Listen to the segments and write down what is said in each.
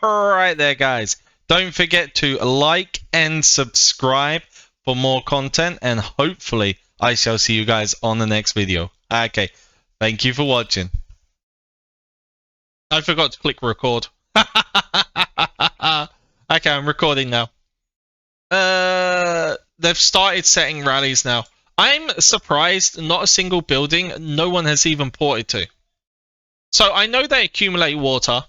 Alright there, guys. Don't forget to like and subscribe for more content, and hopefully I shall see you guys on the next video. Okay, thank you for watching. I forgot to click record. Okay, I'm recording now. They've started setting rallies now. I'm surprised not a single building no one has even ported to. So I know they accumulate water.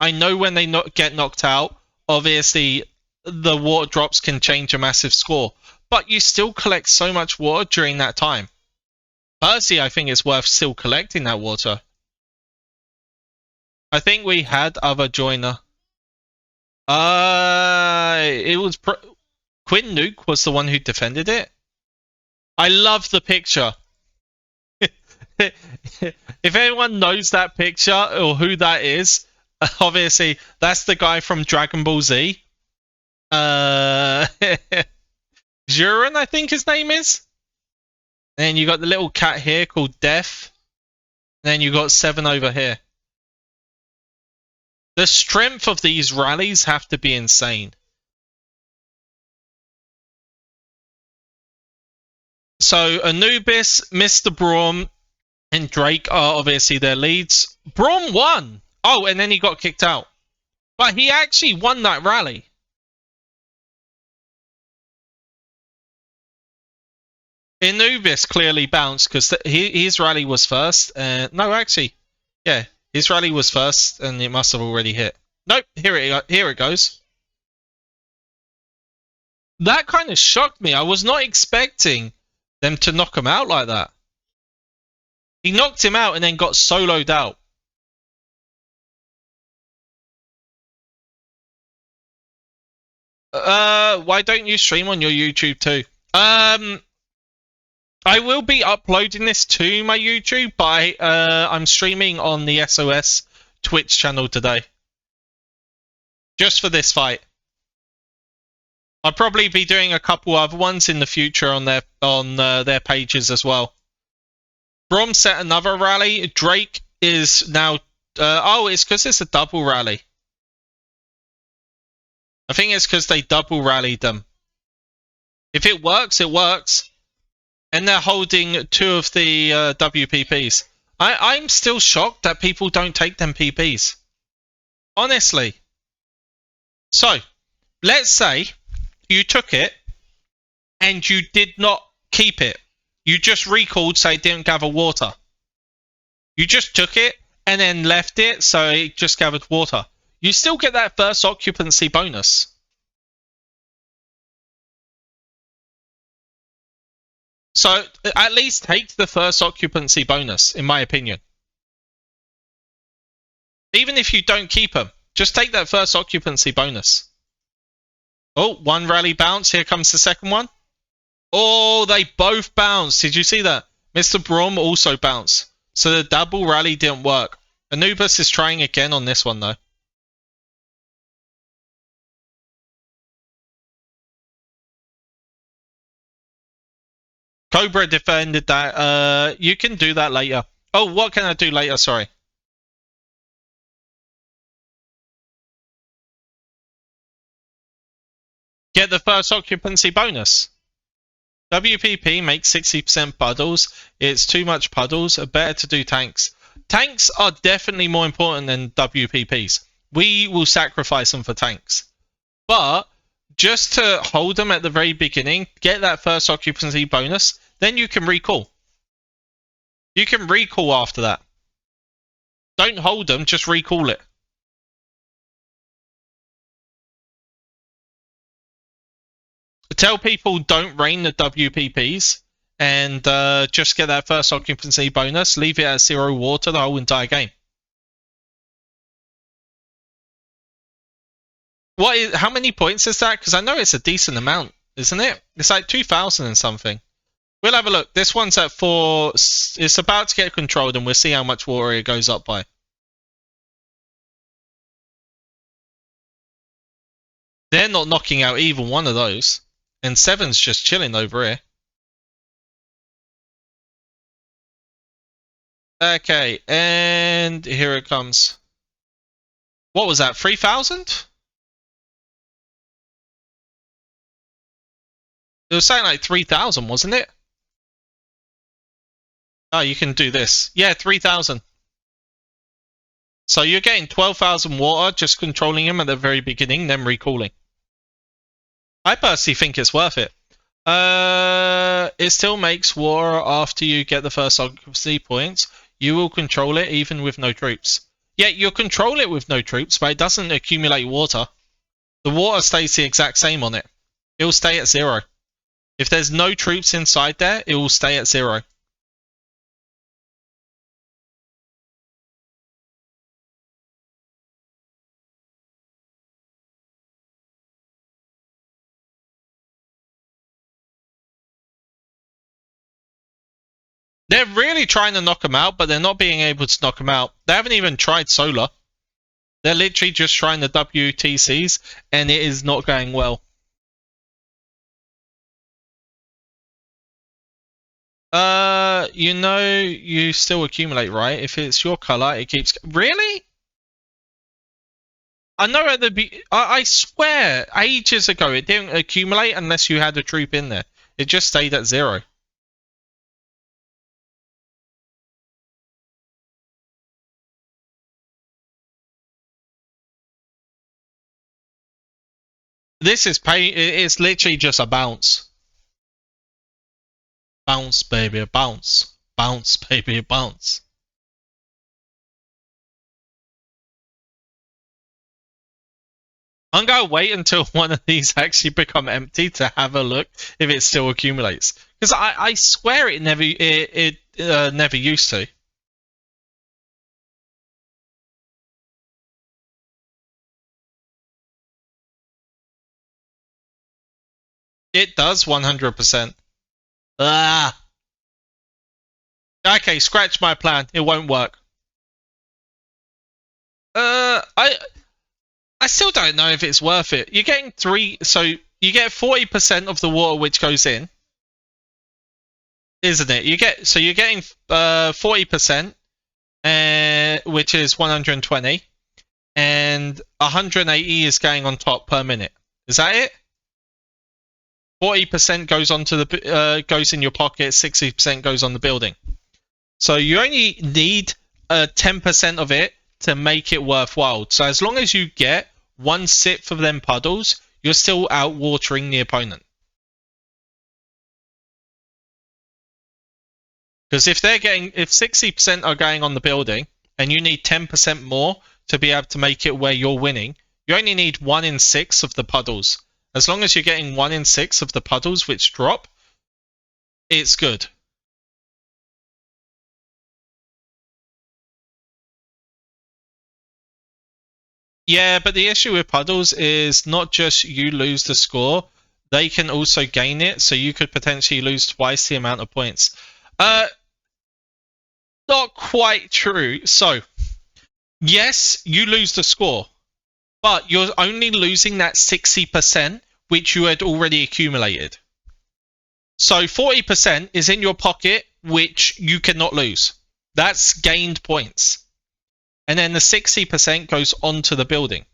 I know when they get knocked out, obviously the water drops can change a massive score. But you still collect so much water during that time. Personally, I think it's worth still collecting that water. I think we had other joiner. It was Quinn Nuke was the one who defended it. I love the picture. If anyone knows that picture or who that is, obviously that's the guy from Dragon Ball Z. Juran, I think his name is. And you got the little cat here called Death. And then you got 7 over here. The strength of these rallies have to be insane. So Anubis, Mr. Braum, and Drake are obviously their leads. Braum won! Oh, and then he got kicked out. But he actually won that rally. Anubis clearly bounced because his rally was first. No, actually, yeah, his rally was first, and it must have already hit. Nope, here it goes. That kind of shocked me. I was not expecting them to knock him out like that. He knocked him out and then got soloed out. Why don't you stream on your YouTube too? I will be uploading this to my YouTube, but I'm streaming on the SOS Twitch channel today. Just for this fight. I'll probably be doing a couple other ones in the future on their pages as well. Brom set another rally. Drake is now... oh, it's because it's a double rally. I think it's because they double rallied them. If it works, it works. And they're holding 2 of the WPPs. I'm still shocked that people don't take them PPs. Honestly. So, let's say you took it and you did not keep it. You just recalled so it didn't gather water. You just took it and then left it so it just gathered water. You still get that first occupancy bonus. So, at least take the first occupancy bonus, in my opinion. Even if you don't keep them, just take that first occupancy bonus. Oh, one rally bounce. Here comes the second one. Oh, they both bounced. Did you see that? Mr. Braum also bounced. So the double rally didn't work. Anubis is trying again on this one, though. Cobra defended that. You can do that later. Oh, what can I do later? Sorry. Get the first occupancy bonus. WPP makes 60% puddles. It's too much puddles. Better to do tanks. Tanks are definitely more important than WPPs. We will sacrifice them for tanks. But just to hold them at the very beginning, get that first occupancy bonus, then you can recall. You can recall after that. Don't hold them, just recall it. Tell people don't rain the WPPs and just get that first occupancy bonus. Leave it at 0 water the whole entire game. How many points is that? Because I know it's a decent amount, isn't it? It's like 2,000 and something. We'll have a look. This one's at 4. It's about to get controlled, and we'll see how much water it goes up by. They're not knocking out even one of those. And 7's just chilling over here. Okay, and here it comes. What was that, 3,000? It was saying like 3,000, wasn't it? Oh, you can do this. Yeah, 3,000. So you're getting 12,000 water just controlling him at the very beginning, then recalling. I personally think it's worth it. It still makes water after you get the first occupancy points. You will control it even with no troops. Yeah, you'll control it with no troops, but it doesn't accumulate water. The water stays the exact same on it. It will stay at 0. If there's no troops inside there, it will stay at 0. They're really trying to knock him out, but they're not being able to knock him out. They haven't even tried solar. They're literally just trying the WTCs, and it is not going well. You know, you still accumulate, right? If it's your color, it keeps... Really? I know at the... I swear, ages ago, it didn't accumulate unless you had a troop in there. It just stayed at 0. This is it's literally just a bounce. Bounce, baby, bounce. Bounce, baby, bounce. I'm going to wait until one of these actually become empty to have a look if it still accumulates. Because I swear it never never used to. It does 100%. Ah. Okay, scratch my plan. It won't work. I still don't know if it's worth it. You're getting 3, so you get 40% of the water which goes in, isn't it? You're getting 40%, which is 120, and 180 is going on top per minute. Is that it? 40% goes onto the goes in your pocket. 60% goes on the building. So you only need 10% of it to make it worthwhile. So as long as you get 1/6 of them puddles, you're still out watering the opponent. Because if 60% are going on the building and you need 10% more to be able to make it where you're winning, you only need 1 in 6 of the puddles. As long as you're getting 1 in 6 of the puddles which drop, it's good. Yeah, but the issue with puddles is not just you lose the score, they can also gain it, so you could potentially lose twice the amount of points. Not quite true. So, yes, you lose the score, but you're only losing that 60% which you had already accumulated. So 40% is in your pocket, which you cannot lose. That's gained points. And then the 60% goes onto the building.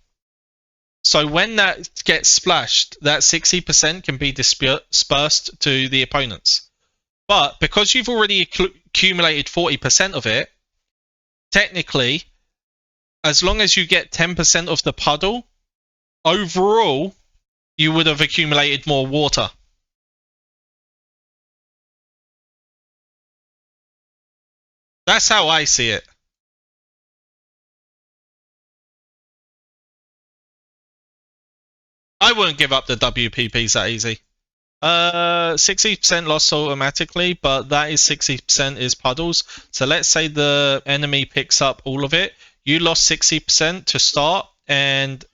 So when that gets splashed, that 60% can be dispersed to the opponents. But because you've already accumulated 40% of it, technically, as long as you get 10% of the puddle, overall, you would have accumulated more water. That's how I see it. I wouldn't give up the WPPs that easy. 60% lost automatically, but that is 60% is puddles. So let's say the enemy picks up all of it. You lost 60% to start and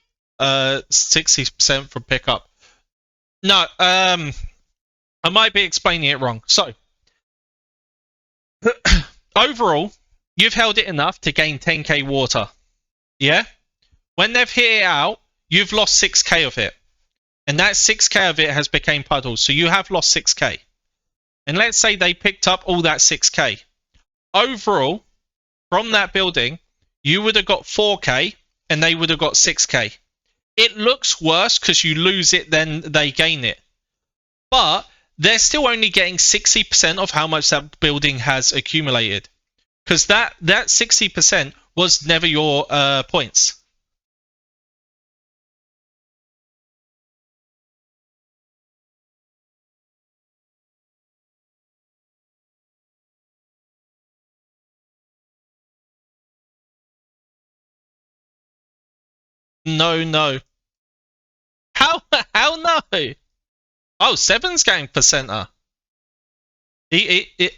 60% from pickup. No, I might be explaining it wrong. So, overall, you've held it enough to gain 10k water. Yeah? When they've hit it out, you've lost 6k of it. And that 6k of it has become puddles. So you have lost 6k. And let's say they picked up all that 6k. Overall, from that building, you would have got 4k and they would have got 6k. It looks worse because you lose it, then they gain it. But they're still only getting 60% of how much that building has accumulated. Because that 60% was never your points. No. How no? Oh, Seven's getting percenter.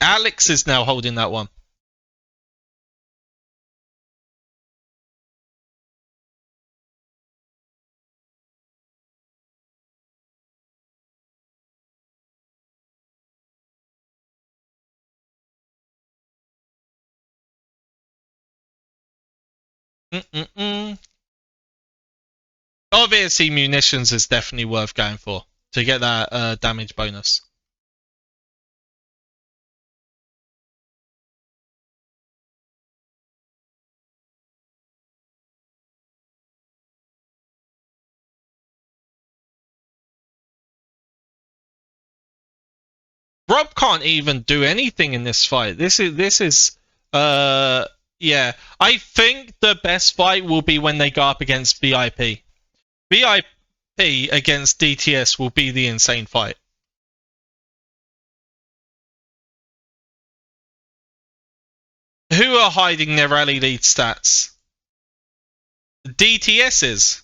Alex is now holding that one. Obviously, munitions is definitely worth going for to get that damage bonus. RoP can't even do anything in this fight. This is yeah. I think the best fight will be when they go up against VIP. VIP against DTS will be the insane fight. Who are hiding their rally lead stats? DTS's.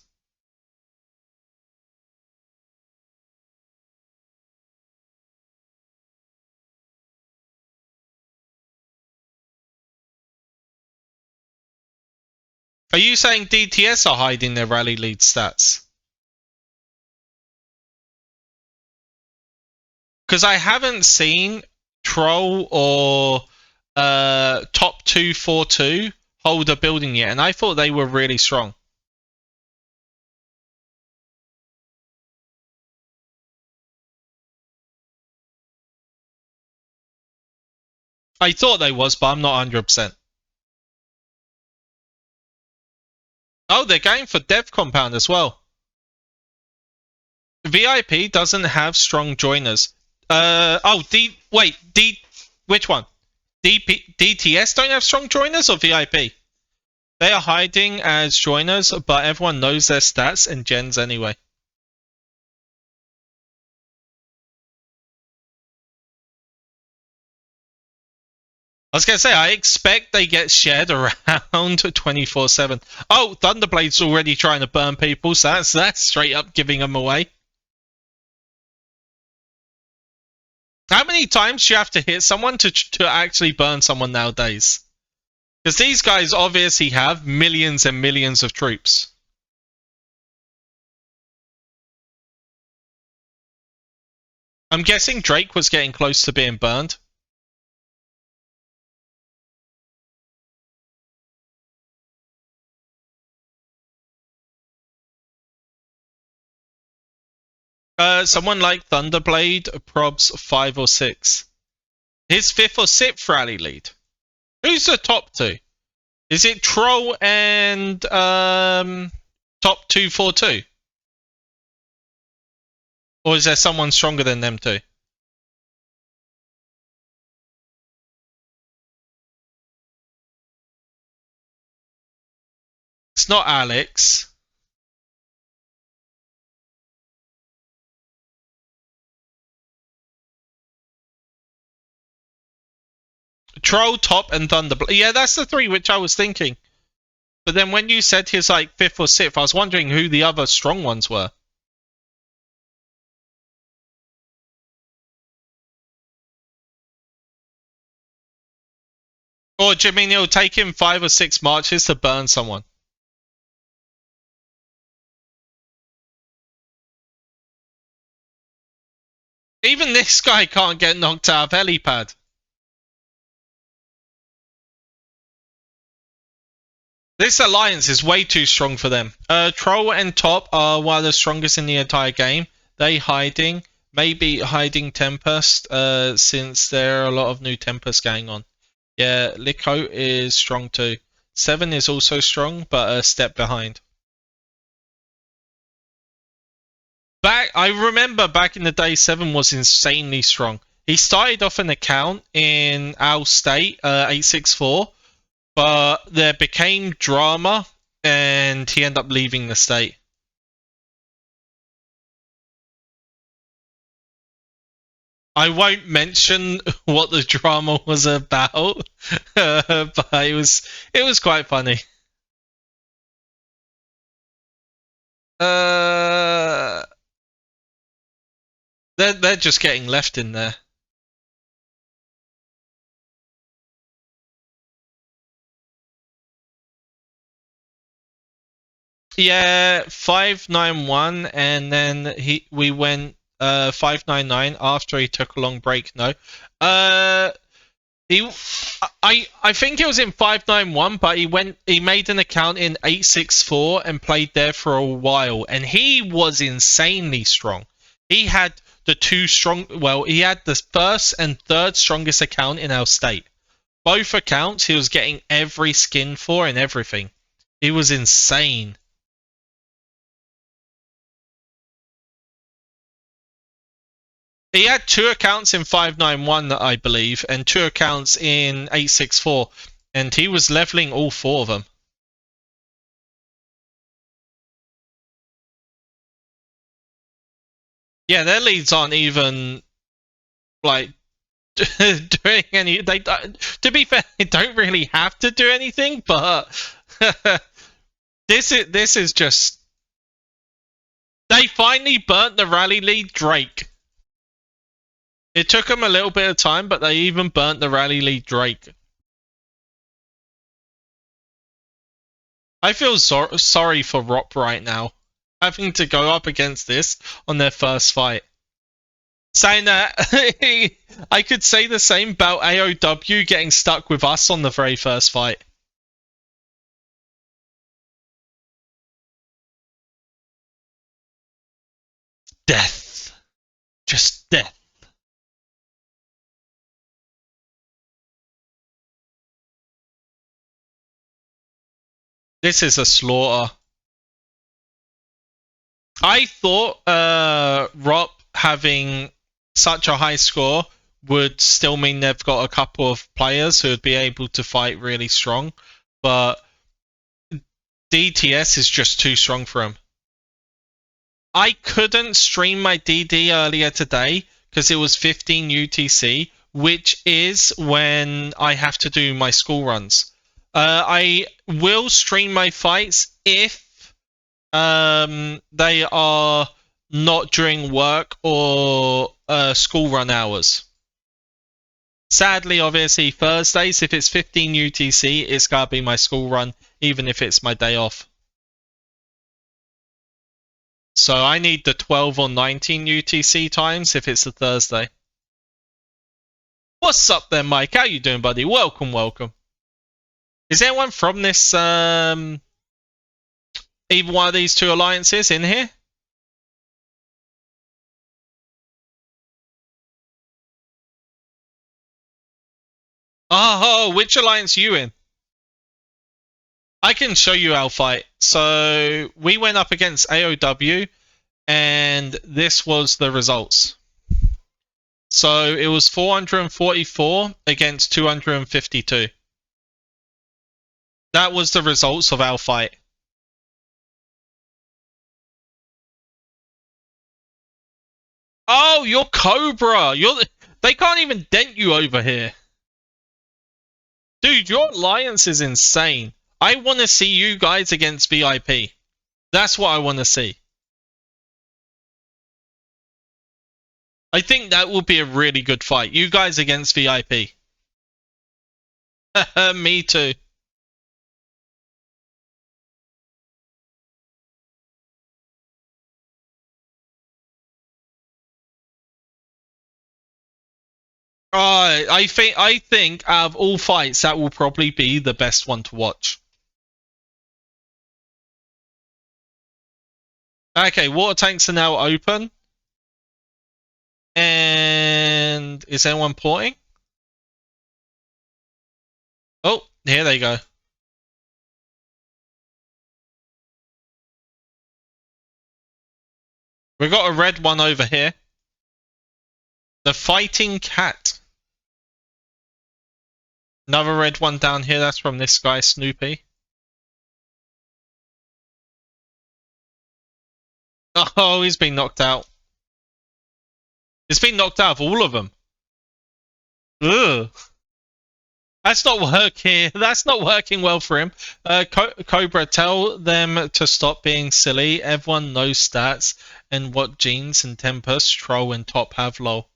Are you saying DTS are hiding their rally lead stats? Because I haven't seen Troll or Top 242 hold a building yet, and I thought they were really strong. I thought they was, but I'm not 100%. Oh, they're going for Dev Compound as well. VIP doesn't have strong joiners. Which one? DTS don't have strong joiners or VIP? They are hiding as joiners, but everyone knows their stats and gens anyway. I was going to say, I expect they get shared around 24/7. Oh, Thunderblade's already trying to burn people, so that's straight up giving them away. How many times do you have to hit someone to actually burn someone nowadays? Because these guys obviously have millions and millions of troops. I'm guessing Drake was getting close to being burned. Someone like Thunderblade probs 5 or 6. His 5th or 6th rally lead. Who's the top 2? Is it Troll and top 242? Or is there someone stronger than them too? It's not Alex. Troll, Top, and Thunderblade. Yeah, that's the 3 which I was thinking. But then when you said his like 5th or 6th, I was wondering who the other strong ones were. Or do you mean it'll take him 5 or 6 marches to burn someone? Even this guy can't get knocked out of helipad. This alliance is way too strong for them. Troll and Top are one of the strongest in the entire game. They hiding, maybe hiding Tempest, since there are a lot of new Tempest going on. Yeah, Liko is strong too. 7 is also strong, but a step behind. I remember back in the day, 7 was insanely strong. He started off an account in our state, 864, but there became drama, and he ended up leaving the state. I won't mention what the drama was about, but it was quite funny. They're just getting left in there. Yeah, 591, and then we went 599 after he took a long break. No, he I think it was in 591, but he made an account in 864 and played there for a while, and he was insanely strong. He had the he had the first and third strongest account in our state. Both accounts he was getting every skin for and everything. It was insane. He had 2 accounts in 591, I believe, and 2 accounts in 864, and he was leveling all 4 of them. Yeah, their leads aren't even like doing any. They, to be fair, they don't really have to do anything, but this is just. They finally burnt the rally lead, Drake. It took them a little bit of time, but they even burnt the rally lead, Drake. I feel sorry for RoP right now, having to go up against this on their first fight. Saying that, I could say the same about AOW getting stuck with us on the very first fight. Death. Just death. This is a slaughter. I thought RoP having such a high score would still mean they've got a couple of players who would be able to fight really strong, but DTS is just too strong for him. I couldn't stream my DD earlier today because it was 15 UTC, which is when I have to do my school runs. I will stream my fights if they are not during work or school run hours. Sadly, obviously, Thursdays, if it's 15 UTC, it's gotta be my school run, even if it's my day off. So I need the 12 or 19 UTC times if it's a Thursday. What's up there, Mike? How you doing, buddy? Welcome, welcome. Is anyone from this, either one of these 2 alliances in here? Oh, which alliance are you in? I can show you our fight. So we went up against AOW, and this was the results. So it was 444 against 252. That was the results of our fight. Oh, you're Cobra. They can't even dent you over here. Dude, your alliance is insane. I want to see you guys against VIP. That's what I want to see. I think that will be a really good fight. You guys against VIP. Me too. I think out of all fights, that will probably be the best one to watch. Okay, water tanks are now open. And is anyone porting? Oh, here they go. We got a red one over here. The fighting cat. Another red one down here. That's from this guy, Snoopy. Oh, he's been knocked out. He's been knocked out of all of them. Ugh. That's not working. That's not working well for him. Cobra, tell them to stop being silly. Everyone knows stats and what genes and Tempest, Troll, and Top have. Lol.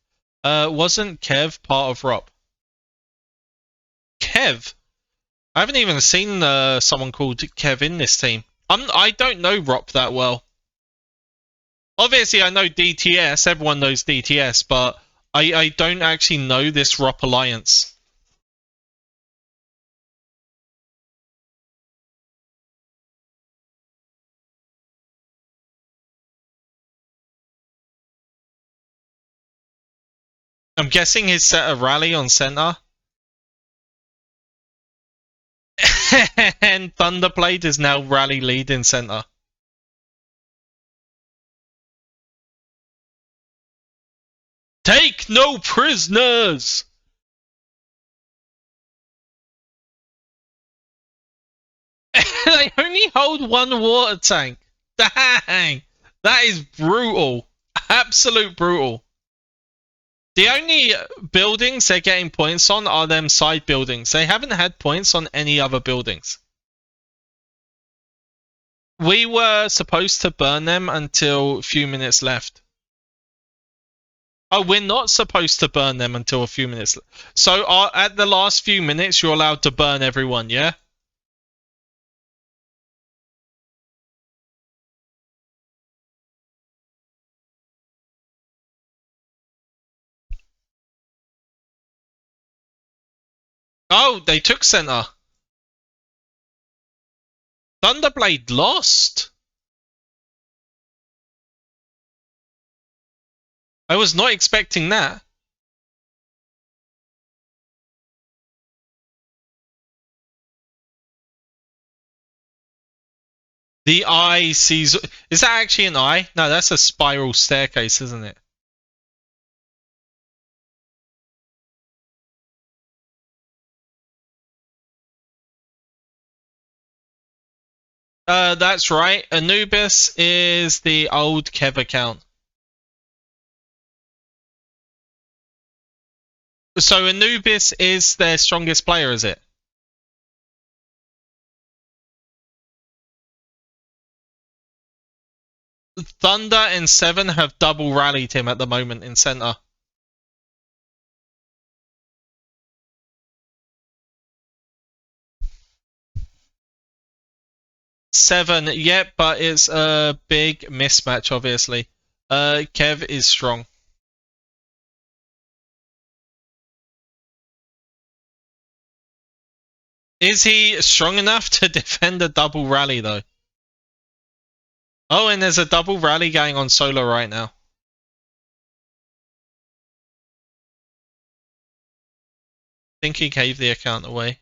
Wasn't Kev part of RoP? Kev? I haven't even seen someone called Kev in this team. I don't know RoP that well. Obviously, I know DTS. Everyone knows DTS, but I don't actually know this RoP alliance. I'm guessing he's set a rally on center. And Thunderblade is now rally lead in center. Take no prisoners! They only hold one water tank. Dang! That is brutal. Absolute brutal. The only buildings they're getting points on are them side buildings. They haven't had points on any other buildings. We were supposed to burn them until a few minutes left. Oh, we're not supposed to burn them until a few minutes. So at the last few minutes, you're allowed to burn everyone, yeah? Oh, they took center. Thunderblade lost. I was not expecting that. The eye sees... Is that actually an eye? No, that's a spiral staircase, isn't it? That's right. Anubis is the old Kev account. So Anubis is their strongest player, is it? Thunder and Seven have double rallied him at the moment in center. Seven, yep, but it's a big mismatch, obviously. Kev is strong. Is he strong enough to defend a double rally, though? Oh, and there's a double rally going on solo right now. I think he gave the account away.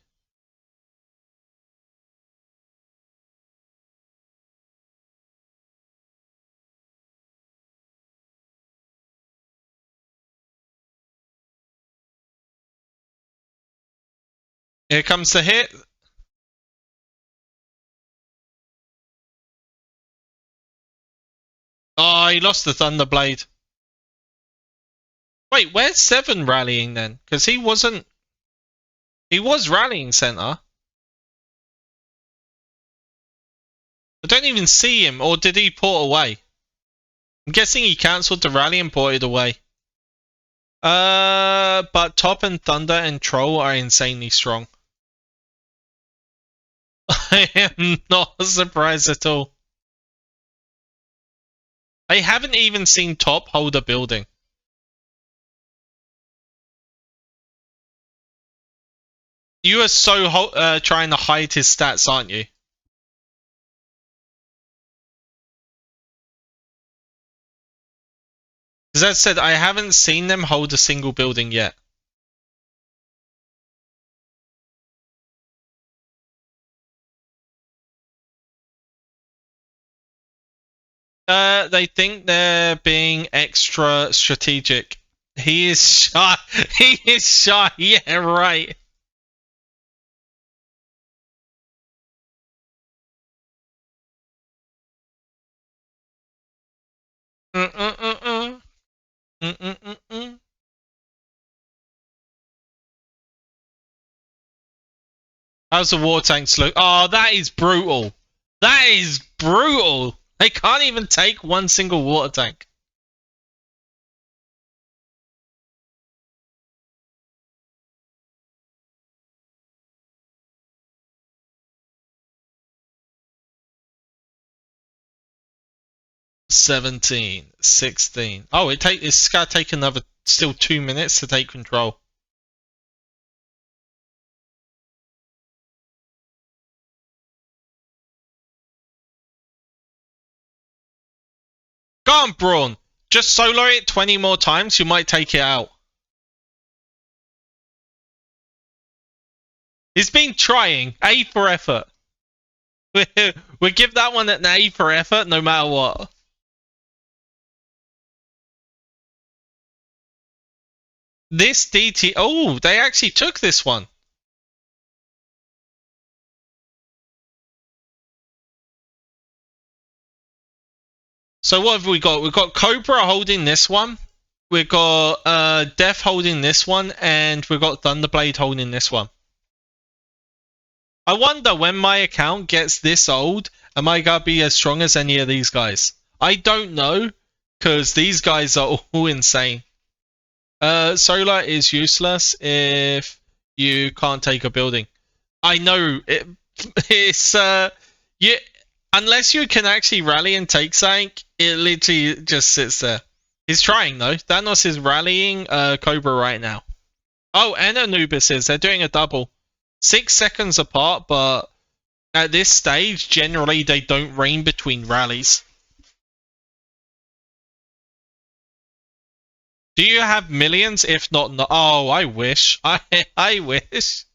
Here comes the hit. Oh, he lost the Thunderblade. Wait, where's Seven rallying then? Because he wasn't... He was rallying center. I don't even see him, or did he port away? I'm guessing he cancelled the rally and ported away. But Top and Thunder and Troll are insanely strong. I am not surprised at all. I haven't even seen Top hold a building. You are so trying to hide his stats, aren't you? As I said, I haven't seen them hold a single building yet. They think they're being extra strategic. He is shy. He is shy. Yeah, right. Mm-mm-mm-mm. Mm-mm-mm-mm. How's the war tanks look? Oh, that is brutal. That is brutal. They can't even take one single water tank. Seventeen, 16. Oh, it's gotta take another still 2 minutes to take control. Go on, Braun. Just solo it 20 more times, you might take it out. He's been trying. A for effort. We give that one an A for effort no matter what. This DT... Oh, they actually took this one. So what have we got? We've got Cobra holding this one. We've got Death holding this one. And we've got Thunderblade holding this one. I wonder when my account gets this old, am I going to be as strong as any of these guys? I don't know, because these guys are all insane. Solar is useless if you can't take a building. I know, it's, you, unless you can actually rally and take something, it literally just sits there. He's trying though. Thanos is rallying Cobra right now. Oh, and Anubis is. They're doing a double. 6 seconds apart, but at this stage, generally they don't reign between rallies. Do you have millions? If not, no. Oh, I wish. I wish.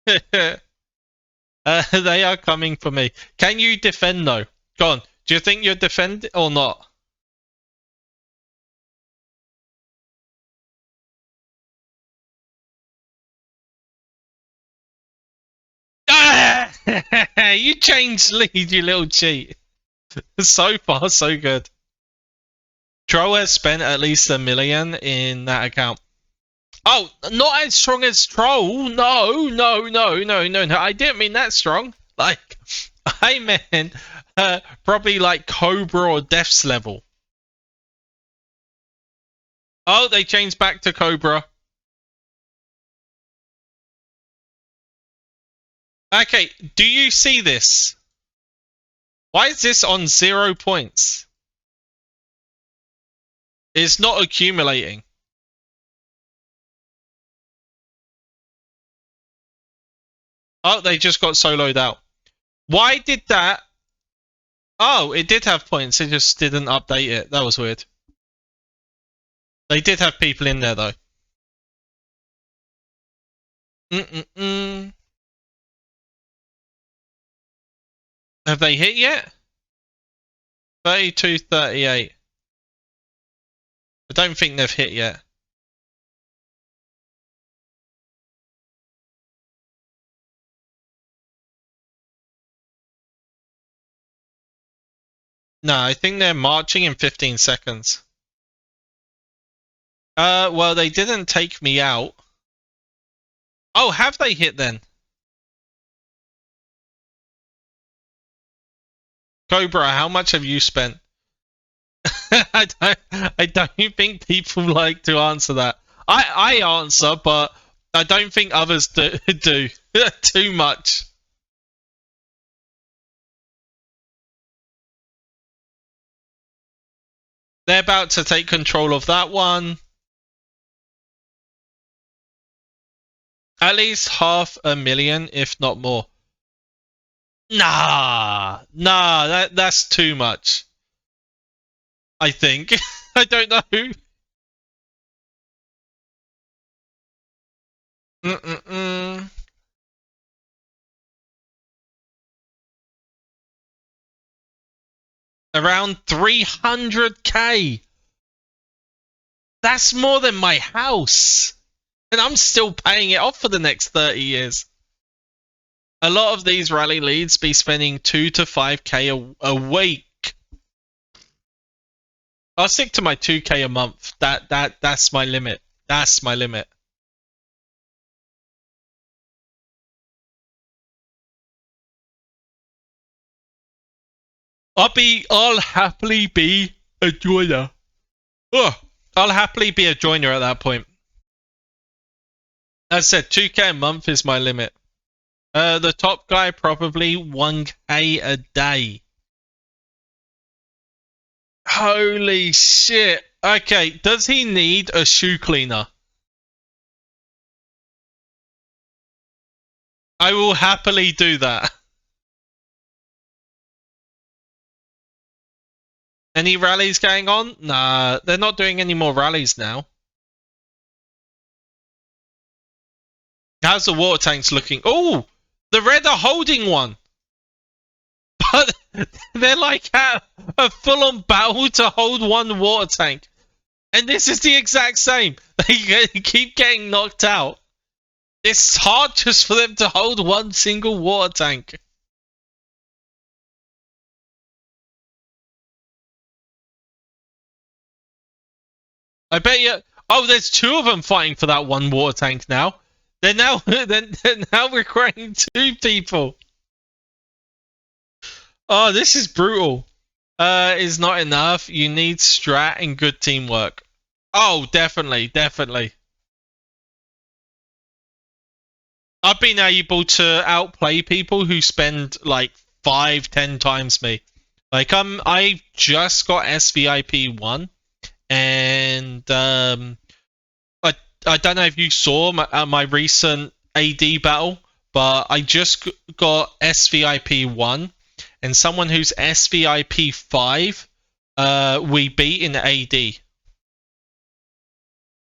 They are coming for me. Can you defend though? Go on. Do you think you'll defend or not? Ah! You changed lead, you little cheat. So far, so good. Troll has spent at least 1 million in that account. Oh, not as strong as Troll. No, no, no, no, no, no. I didn't mean that strong. Like, I meant probably like Cobra or Death's level. Oh, they changed back to Cobra. Okay, do you see this? Why is this on 0 points? It's not accumulating. Oh, they just got soloed out. Why did that? Oh, it did have points. It just didn't update it. That was weird. They did have people in there though. Mm-mm-mm. Have they hit yet? 32, 38. I don't think they've hit yet. No, I think they're marching in 15 seconds. Well, they didn't take me out. Oh, have they hit then? Cobra, how much have you spent? I don't think people like to answer that. I answer, but I don't think others do too much. They're about to take control of that one. At least 500,000, if not more. Nah, that's too much. I think. I don't know. Mm-mm-mm. Around 300k. That's more than my house. And I'm still paying it off for the next 30 years. A lot of these rally leads be spending 2 to 5k a week. I'll stick to my 2k a month. That's my limit. That's my limit. I'll happily be a joiner. Oh, I'll happily be a joiner at that point. As I said, 2k a month is my limit. The top guy probably 1k a day. Holy shit. Okay, does he need a shoe cleaner? I will happily do that. Any rallies going on? Nah, they're not doing any more rallies now. How's the water tanks looking? Oh, the red are holding one. But they're like at a full-on battle to hold one water tank. And this is the exact same. They keep getting knocked out. It's hard just for them to hold one single water tank. I bet you. Oh, there's 2 of them fighting for that one water tank now. They're now requiring 2 people. Oh, this is brutal. Is not enough. You need strat and good teamwork. Oh, definitely, definitely. I've been able to outplay people who spend like 5-10 times me. Like I just got SVIP 1, and I don't know if you saw my recent AD battle, but I just got SVIP 1, and someone who's SVIP 5, we beat in AD.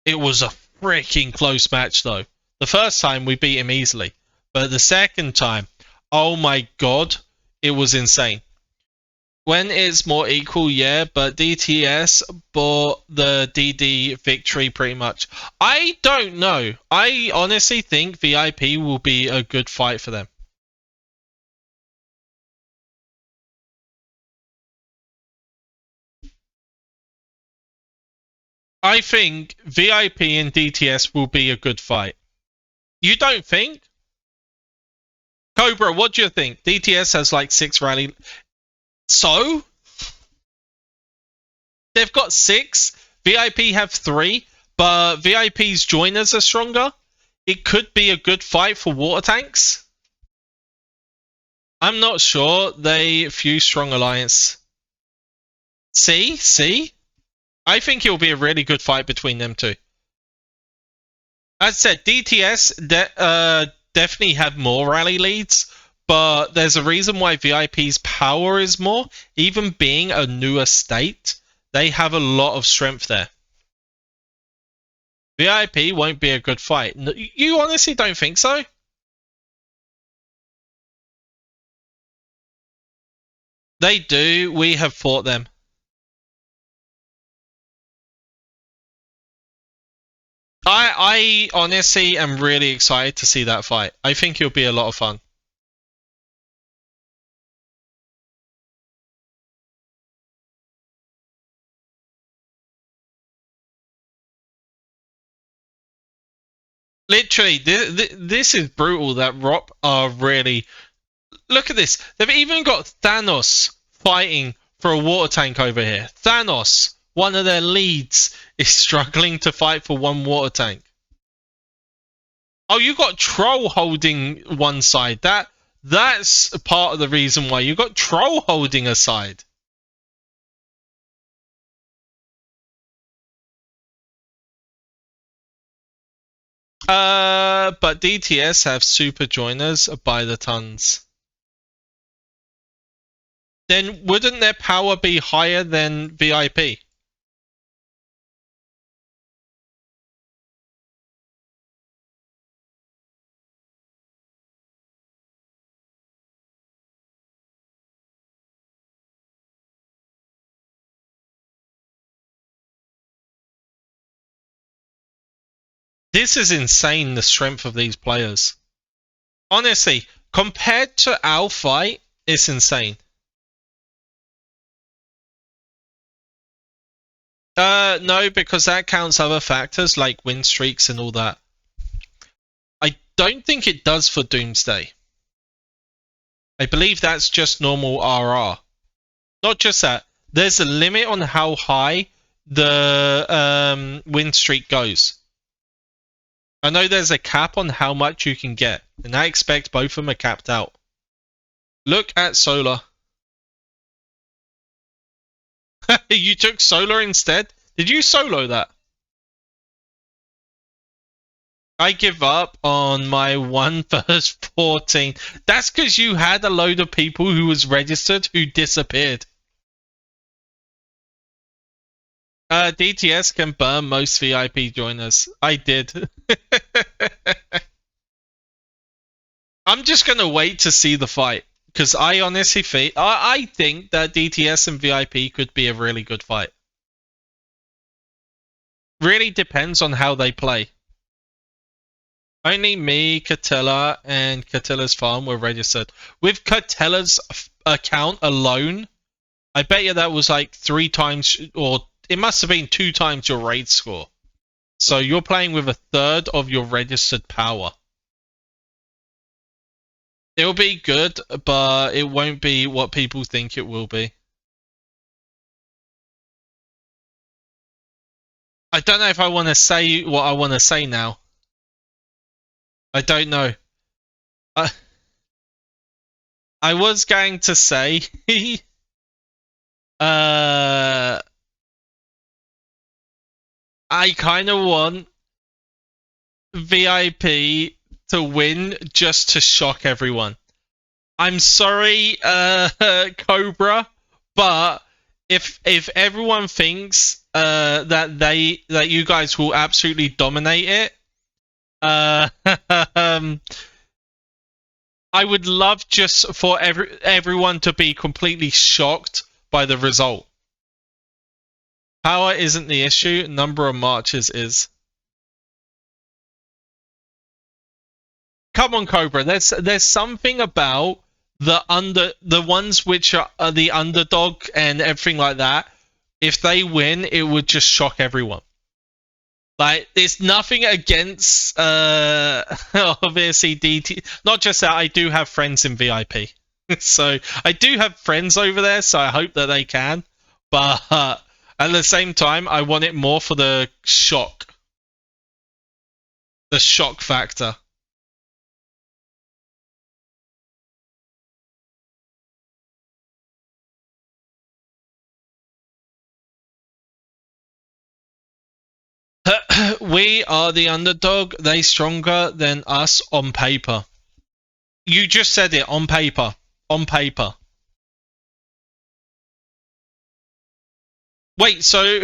It was a freaking close match, though. The first time we beat him easily, but the second time, oh my god, it was insane. When it's more equal, yeah, but DTS bought the DD victory pretty much. I don't know. I honestly think VIP will be a good fight for them. I think VIP and DTS will be a good fight. You don't think? Cobra, what do you think? DTS has like 6 rally. So? They've got 6. VIP have 3. But VIP's joiners are stronger. It could be a good fight for water tanks. I'm not sure. They fuse strong alliance. See? I think it'll be a really good fight between them two. As I said, DTS definitely have more rally leads, but there's a reason why VIP's power is more. Even being a newer state, they have a lot of strength there. VIP won't be a good fight. You honestly don't think so? They do. We have fought them. I honestly am really excited to see that fight. I think it'll be a lot of fun. Literally, this is brutal that RoP are really... Look at this. They've even got Thanos fighting for a water tank over here. Thanos, one of their leads, is struggling to fight for one water tank. Oh, you got Troll holding one side. That's part of the reason why you got Troll holding a side. But DTS have super joiners by the tons. Then wouldn't their power be higher than VIP? This is insane, the strength of these players. Honestly, compared to our fight, it's insane. No, because that counts other factors like win streaks and all that. I don't think it does for Doomsday. I believe that's just normal RR. Not just that. There's a limit on how high the win streak goes. I know there's a cap on how much you can get, and I expect both of them are capped out. Look at Solar. You took Solar instead? Did you solo that? I give up on my 1 verse 14. That's because you had a load of people who was registered who disappeared. DTS can burn most VIP joiners. I did. I'm just going to wait to see the fight. Because I honestly think, I think that DTS and VIP could be a really good fight. Really depends on how they play. Only me, Catella, and Catella's farm were registered. With Catella's account alone, I bet you that was like 3 times, or it must have been 2 times your raid score. So you're playing with a third of your registered power. It'll be good, but it won't be what people think it will be. I don't know if I want to say what I want to say now. I don't know. I was going to say... I kind of want VIP to win just to shock everyone. I'm sorry, Cobra, but if everyone thinks that you guys will absolutely dominate it, I would love just for everyone to be completely shocked by the result. Power isn't the issue, number of marches is. Come on, Cobra. There's something about the ones which are the underdog and everything like that. If they win, it would just shock everyone. Like, there's nothing against obviously DT. Not just that, I do have friends in VIP, so I do have friends over there. So I hope that they can, but at the same time, I want it more for the shock factor. We are the underdog. They stronger than us on paper. You just said it, on paper. On paper. Wait, so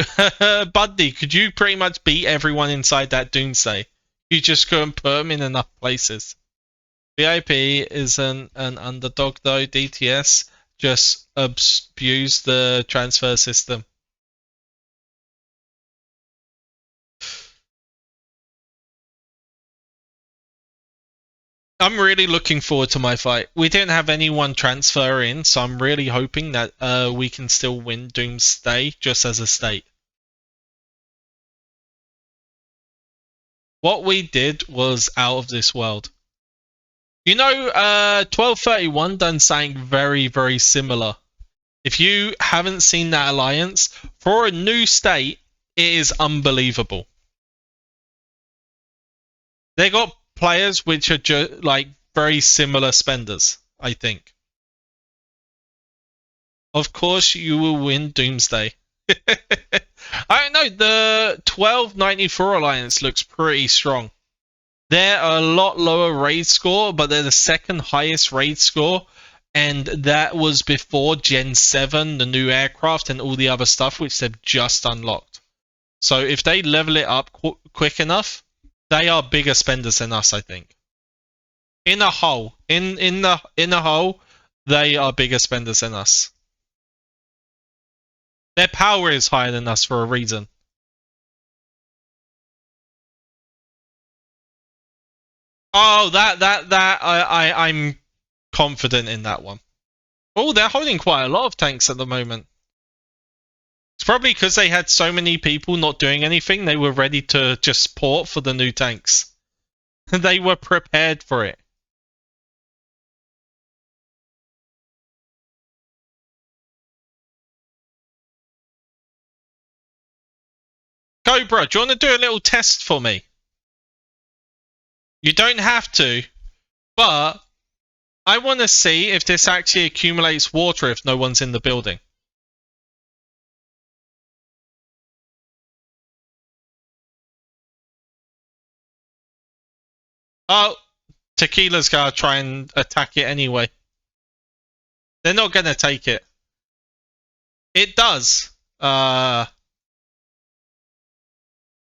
Buddy, could you pretty much beat everyone inside that Doomsday? You just couldn't put them in enough places. VIP isn't an underdog though. DTS just abused the transfer system. I'm really looking forward to my fight. We didn't have anyone transfer in, so I'm really hoping that we can still win Doomsday just as a state. What we did was out of this world. You know, 1231 done something very, very similar. If you haven't seen that alliance, for a new state, it is unbelievable. They got players which are like very similar spenders, I think. Of course, you will win Doomsday. I don't know. The 1294 alliance looks pretty strong. They're a lot lower raid score, but they're the second highest raid score, and that was before Gen 7, the new aircraft, and all the other stuff which they've just unlocked. So if they level it up quick enough, they are bigger spenders than us, I think. In a whole, in a whole, they are bigger spenders than us. Their power is higher than us for a reason. Oh, I'm confident in that one. Oh, they're holding quite a lot of tanks at the moment. It's probably because they had so many people not doing anything, they were ready to just port for the new tanks. They were prepared for it. Cobra, do you want to do a little test for me? You don't have to, but I want to see if this actually accumulates water if no one's in the building. Oh, Tequila's gonna try and attack it anyway. They're not gonna take it. It does.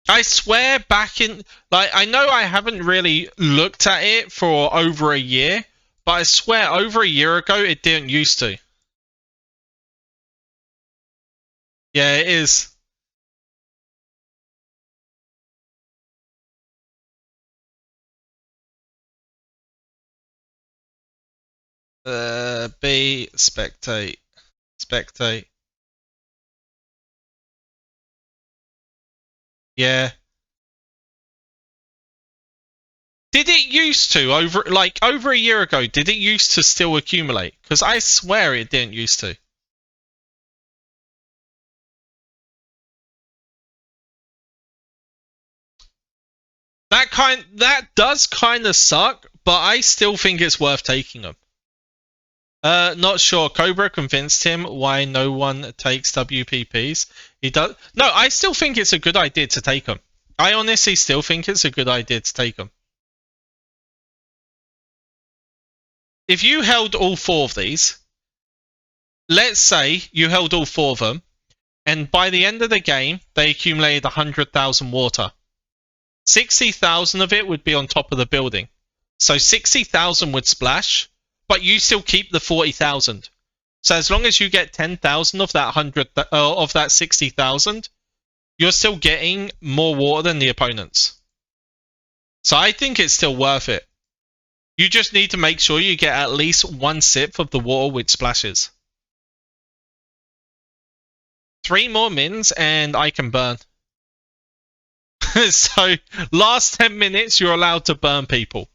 I swear back in, like, I know I haven't really looked at it for over a year, but I swear over a year ago it didn't used to. Yeah, it is. B, spectate. Spectate. Yeah. Did it used to over a year ago? Did it used to still accumulate? Because I swear it didn't used to. That does kind of suck, but I still think it's worth taking them. Not sure. Cobra convinced him why no one takes WPPs. He does. No, I still think it's a good idea to take them. I honestly still think it's a good idea to take them. If you held all four of these, let's say you held all four of them, and by the end of the game, they accumulated 100,000 water. 60,000 of it would be on top of the building. So 60,000 would splash, but you still keep the 40,000. So as long as you get 10,000 of that of that 60,000, you're still getting more water than the opponents. So I think it's still worth it. You just need to make sure you get at least 1/6 of the water which splashes. 3 more mins and I can burn. So last 10 minutes you're allowed to burn people.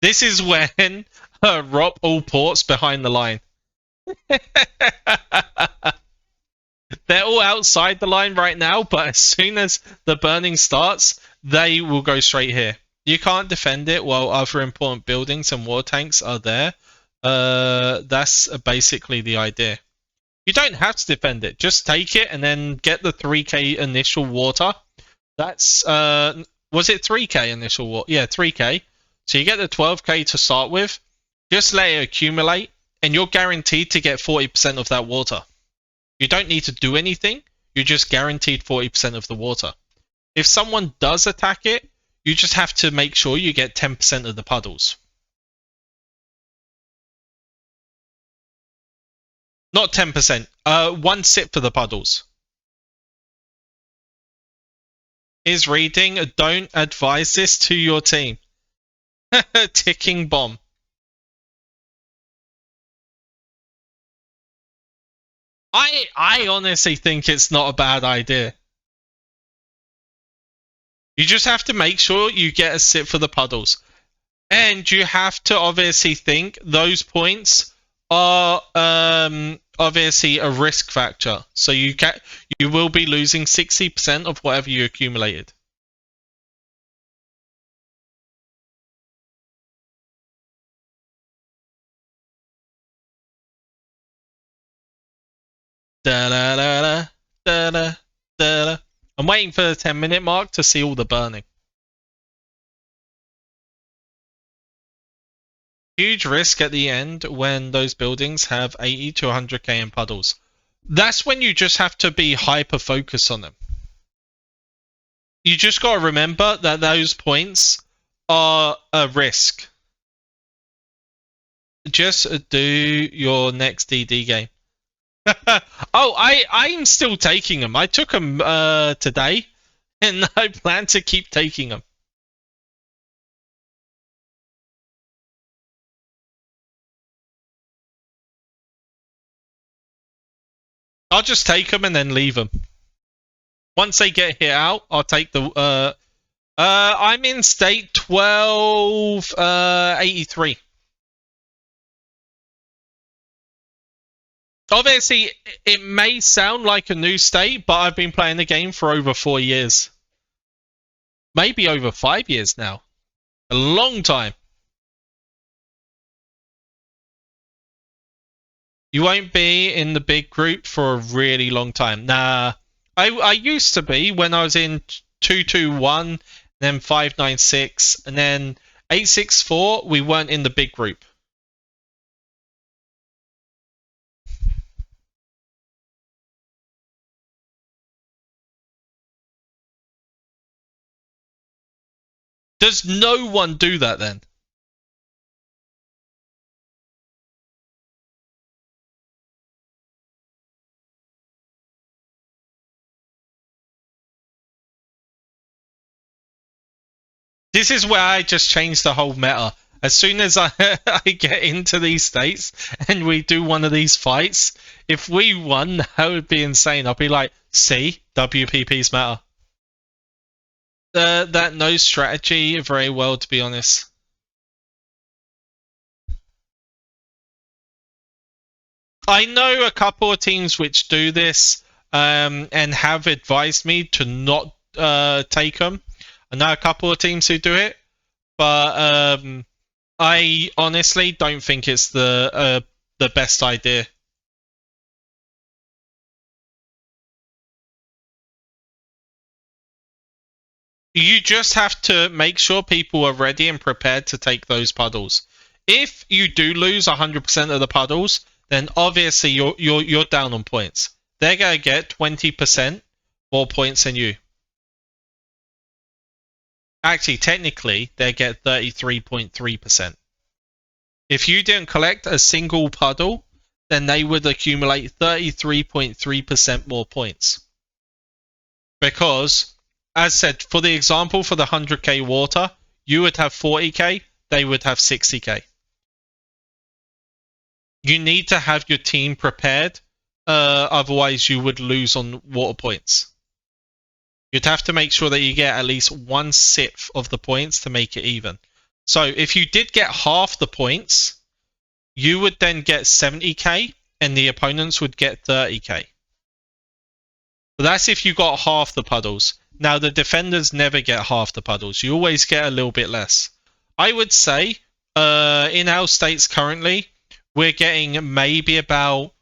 This is when RoP all ports behind the line. They're all outside the line right now, but as soon as the burning starts, they will go straight here. You can't defend it while other important buildings and war tanks are there. That's basically the idea. You don't have to defend it. Just take it and then get the 3k initial water. That's, was it 3k initial water? Yeah, 3k. So you get the 12k to start with. Just let it accumulate, and you're guaranteed to get 40% of that water. You don't need to do anything. You're just guaranteed 40% of the water. If someone does attack it, you just have to make sure you get 10% of the puddles. Not 10%. 1/6 for the puddles. Is reading, don't advise this to your team. Ticking bomb. I honestly think it's not a bad idea. You just have to make sure you get a sit for the puddles. And you have to obviously think those points are obviously a risk factor. So you will be losing 60% of whatever you accumulated. Da da da da da da. I'm waiting for the 10-minute mark to see all the burning. Huge risk at the end when those buildings have 80 to 100k in puddles. That's when you just have to be hyper focused on them. You just got to remember that those points are a risk. Just do your next DD game. Oh, I'm still taking them. I took them today, and I plan to keep taking them. I'll just take them and then leave them. Once they get hit out, I'll take the... I'm in state 1283. Obviously, it may sound like a new state, but I've been playing the game for over 4 years. Maybe over 5 years now. A long time. You won't be in the big group for a really long time. Nah, I used to be when I was in 221, then 596, and then 864. We weren't in the big group. Does no one do that then? This is where I just change the whole meta. As soon as I get into these states and we do one of these fights, if we won, that would be insane. I'll be like, see, WPP's meta. That knows strategy very well, to be honest. I know a couple of teams which do this and have advised me to not take them. I know a couple of teams who do it, but I honestly don't think it's the best idea. You just have to make sure people are ready and prepared to take those puddles. If you do lose 100% of the puddles, then obviously you're down on points. They're gonna get 20% more points than you. Actually, technically, they get 33.3%. If you didn't collect a single puddle, then they would accumulate 33.3% more points. Because, as said, for the example, for the 100k water, you would have 40k, they would have 60k. You need to have your team prepared, otherwise you would lose on water points. You'd have to make sure that you get at least 1/6 of the points to make it even. So if you did get half the points, you would then get 70k and the opponents would get 30k. But that's if you got half the puddles. Now the defenders never get half the puddles. You always get a little bit less. I would say in our states currently, we're getting maybe about...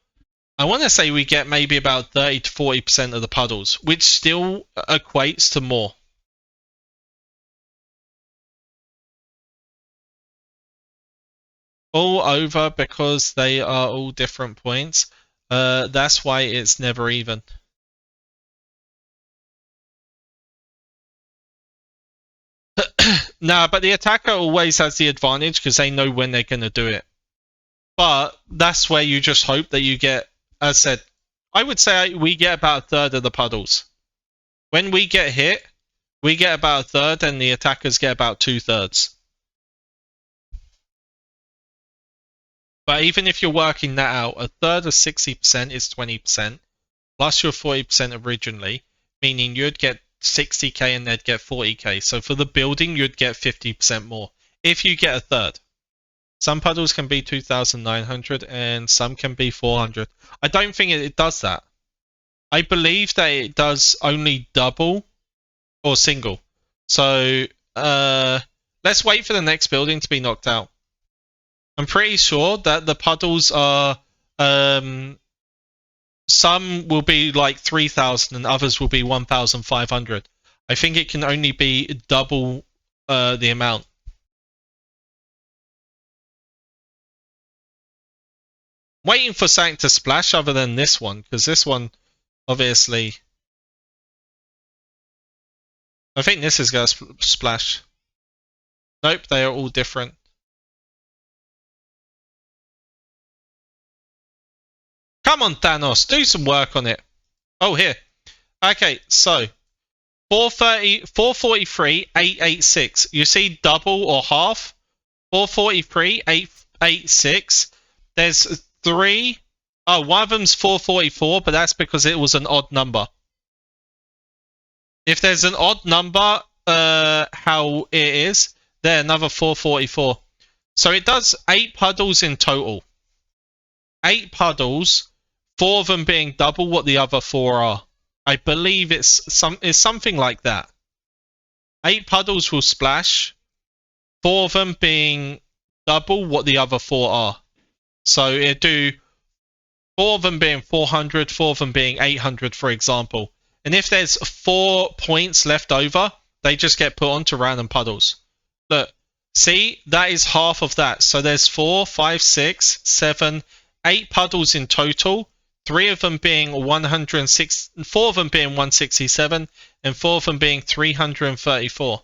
I want to say we get maybe about 30 to 40% of the puddles, which still equates to more. All over because they are all different points. That's why it's never even. Nah, but the attacker always has the advantage because they know when they're going to do it. But that's where you just hope that you get... As said, I would say we get about a third of the puddles. When we get hit, we get about a third and the attackers get about 2/3. But even if you're working that out, a third of 60% is 20%, plus your 40% originally, meaning you'd get 60k and they'd get 40k. So for the building, you'd get 50% more if you get a third. Some puddles can be 2,900 and some can be 400. I don't think it does that. I believe that it does only double or single. So let's wait for the next building to be knocked out. I'm pretty sure that the puddles are... some will be like 3,000 and others will be 1,500. I think it can only be double the amount. Waiting for something to splash other than this one, because this one, obviously... I think this is going to splash. Nope, they are all different. Come on, Thanos, do some work on it. Oh, here. Okay, so 430, 443, 886. You see double or half? 443, 886. There's 3 Oh, one of them's 444, but that's because it was an odd number. If there's an odd number, how it is, then another 444. So it does 8 puddles in total. 8 puddles, 4 of them being double what the other 4 are. I believe it's something like that. 8 puddles will splash, 4 of them being double what the other 4 are. So it'd do 4 of them being 400, 4 of them being 800, for example. And if there's 4 points left over, they just get put onto random puddles. Look, see, that is half of that. So there's 4, 5, 6, 7, 8 puddles in total. 3 of them being 106, 4 of them being 167, and 4 of them being 334.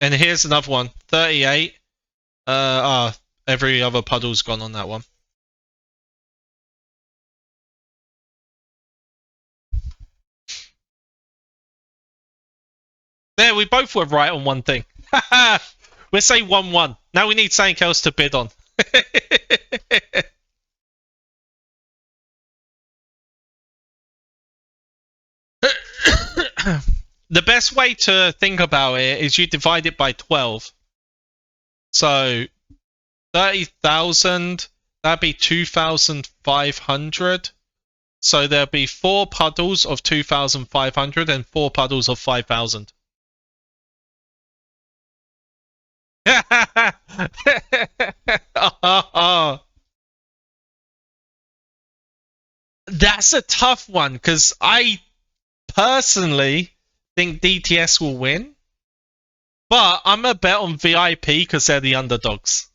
And here's another one, 38. Every other puddle's gone on that one. There, we both were right on one thing. We'll say 1-1. Now we need something else to bid on. The best way to think about it is you divide it by 12. So 30,000, that'd be 2,500. So there'll be 4 puddles of 2,500 and 4 puddles of 5,000. That's a tough one because I personally think DTS will win, but I'm a bet on VIP because they're the underdogs.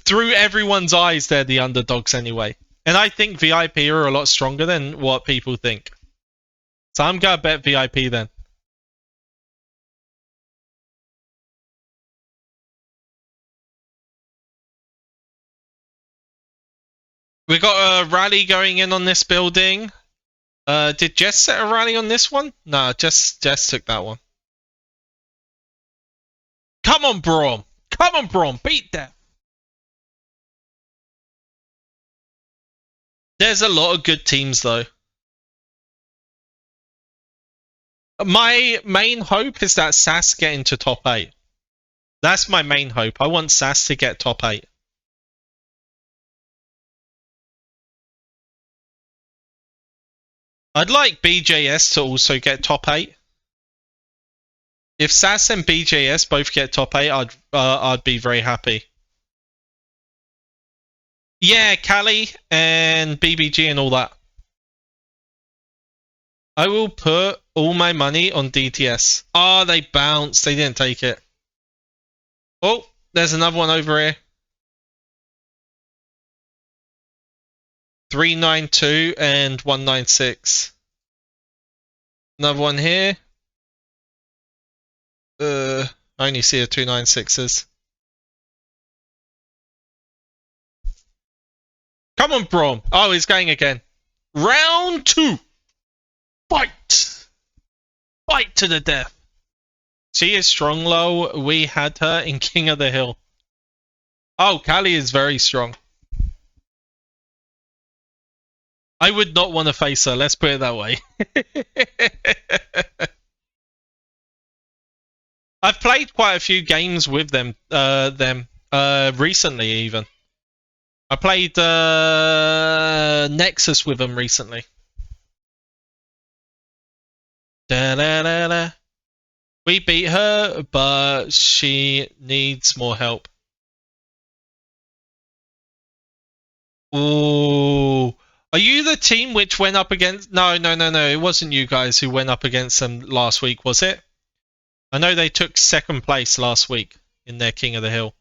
Through everyone's eyes, they're the underdogs anyway. And I think VIP are a lot stronger than what people think. So I'm going to bet VIP then. We got a rally going in on this building. Did Jess set a rally on this one? No, Jess took that one. Come on, Braum. Come on, Braum. Beat that. There's a lot of good teams, though. My main hope is that SAS get into top 8. That's my main hope. I want SAS to get top 8. I'd like BJS to also get top 8. If SAS and BJS both get top 8, I'd be very happy. Yeah, Cali and BBG and all that. I will put all my money on DTS. Oh, they bounced. They didn't take it. Oh, there's another one over here. 392 and 196. Another one here. I only see a 296s. Come on, Braum. Oh, he's going again. Round 2. Fight. Fight to the death. She is strong, low. We had her in King of the Hill. Oh, Kali is very strong. I would not want to face her, let's put it that way. I've played quite a few games with them recently even. I played Nexus with them recently. Da-da-da-da. We beat her, but she needs more help. Ooh. Are you the team which went up against... No. It wasn't you guys who went up against them last week, was it? I know they took 2nd place last week in their King of the Hill.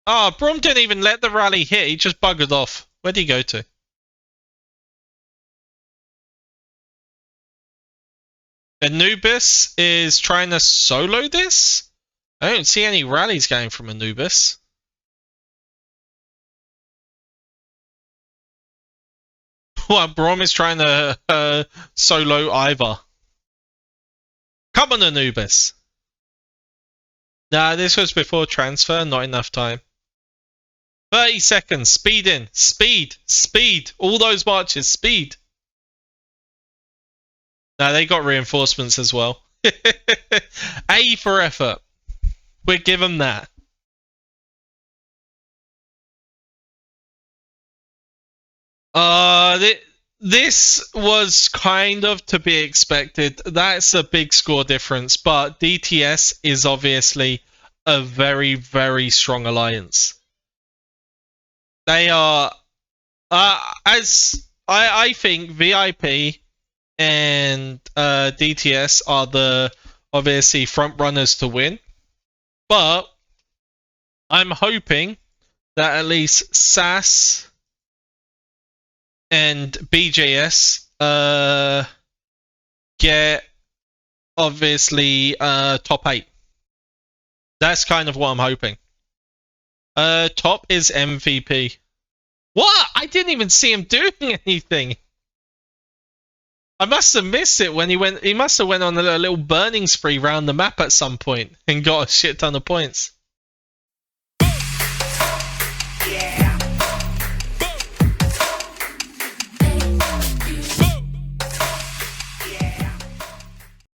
Oh, Braum didn't even let the rally hit. He just buggered off. Where'd he go to? Anubis is trying to solo this? I don't see any rallies going from Anubis. Well, Braum is trying to solo Ivor. Come on, Anubis. Nah, this was before transfer, not enough time. 30 seconds, speed in, speed. All those marches, speed. Nah, they got reinforcements as well. A for effort. We'll give them that. This was kind of to be expected. That's a big score difference, but DTS is obviously a very, very strong alliance. They are, as I think, VIP and DTS are the obviously front runners to win, but I'm hoping that at least SAS and BJS get obviously top 8. That's kind of what I'm hoping. Top is MVP. What? I didn't even see him doing anything. I must have missed it when he went. He must have went on a little burning spree around the map at some point and got a shit ton of points.